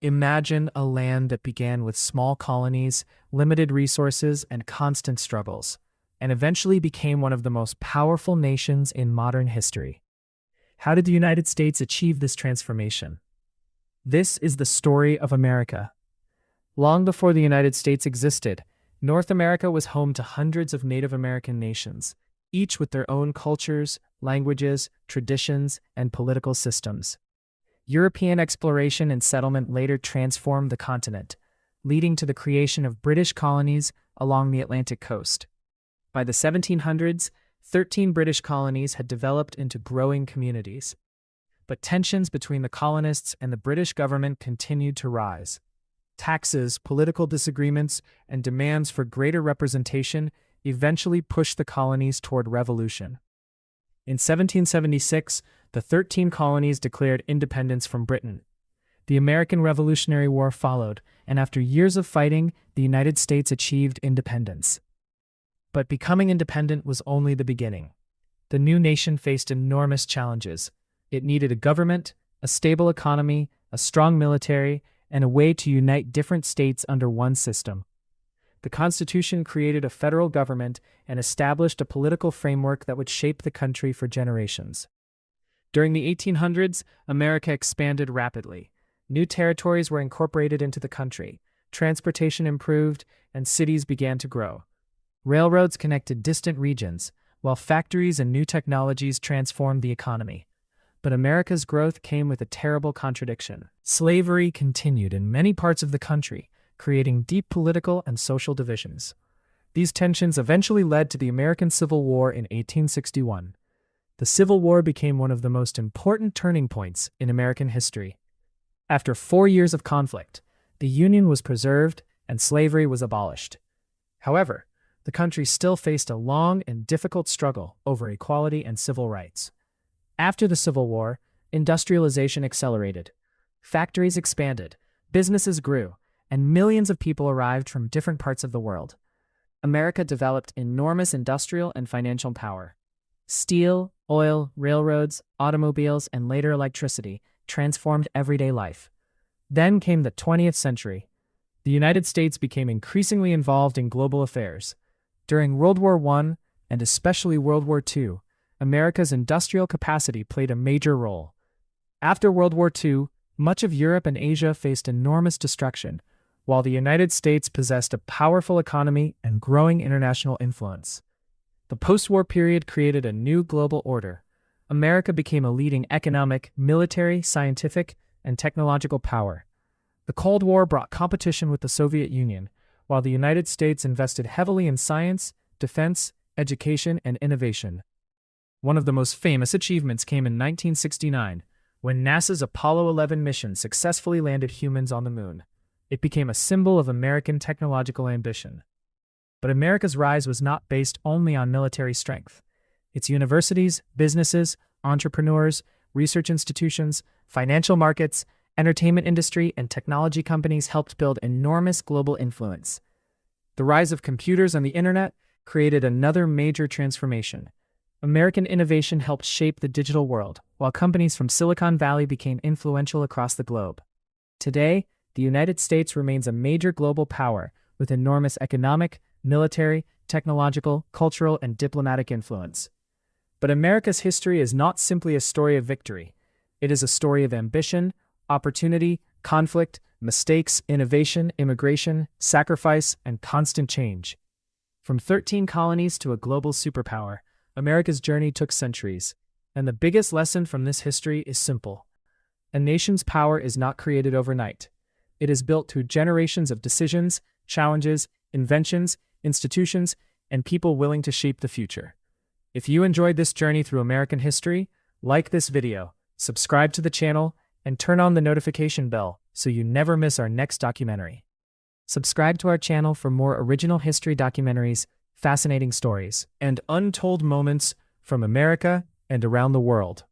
Imagine a land that began with small colonies, limited resources, and constant struggles, and eventually became one of the most powerful nations in modern history. How did the United States achieve this transformation? This is the story of America. Long before the United States existed, North America was home to hundreds of Native American nations, each with their own cultures, languages, traditions, and political systems. European exploration and settlement later transformed the continent, leading to the creation of British colonies along the Atlantic coast. By the 1700s, 13 British colonies had developed into growing communities. But tensions between the colonists and the British government continued to rise. Taxes, political disagreements, and demands for greater representation eventually pushed the colonies toward revolution. In 1776, the 13 colonies declared independence from Britain. The American Revolutionary War followed, and after years of fighting, the United States achieved independence. But becoming independent was only the beginning. The new nation faced enormous challenges. It needed a government, a stable economy, a strong military, and a way to unite different states under one system. The Constitution created a federal government and established a political framework that would shape the country for generations. During the 1800s, America expanded rapidly. New territories were incorporated into the country, transportation improved, and cities began to grow. Railroads connected distant regions, while factories and new technologies transformed the economy. But America's growth came with a terrible contradiction. Slavery continued in many parts of the country, creating deep political and social divisions. These tensions eventually led to the American Civil War in 1861. The Civil War became one of the most important turning points in American history. After 4 years of conflict, the Union was preserved and slavery was abolished. However, the country still faced a long and difficult struggle over equality and civil rights. After the Civil War, industrialization accelerated. Factories expanded, businesses grew, and millions of people arrived from different parts of the world. America developed enormous industrial and financial power. Steel, oil, railroads, automobiles, and later electricity transformed everyday life. Then came the 20th century. The United States became increasingly involved in global affairs. During World War I, and especially World War II, America's industrial capacity played a major role. After World War II, much of Europe and Asia faced enormous destruction, while the United States possessed a powerful economy and growing international influence. The post-war period created a new global order. America became a leading economic, military, scientific, and technological power. The Cold War brought competition with the Soviet Union, while the United States invested heavily in science, defense, education, and innovation. One of the most famous achievements came in 1969, when NASA's Apollo 11 mission successfully landed humans on the moon. It became a symbol of American technological ambition. But America's rise was not based only on military strength. Its universities, businesses, entrepreneurs, research institutions, financial markets, entertainment industry, and technology companies helped build enormous global influence. The rise of computers and the internet created another major transformation. American innovation helped shape the digital world, while companies from Silicon Valley became influential across the globe. Today, the United States remains a major global power with enormous economic, military, technological, cultural, and diplomatic influence. But America's history is not simply a story of victory. It is a story of ambition, opportunity, conflict, mistakes, innovation, immigration, sacrifice, and constant change. From 13 colonies to a global superpower, America's journey took centuries, and the biggest lesson from this history is simple. A nation's power is not created overnight. It is built through generations of decisions, challenges, inventions, institutions, and people willing to shape the future. If you enjoyed this journey through American history, like this video, subscribe to the channel, and turn on the notification bell so you never miss our next documentary. Subscribe to our channel for more original history documentaries, fascinating stories, and untold moments from America and around the world.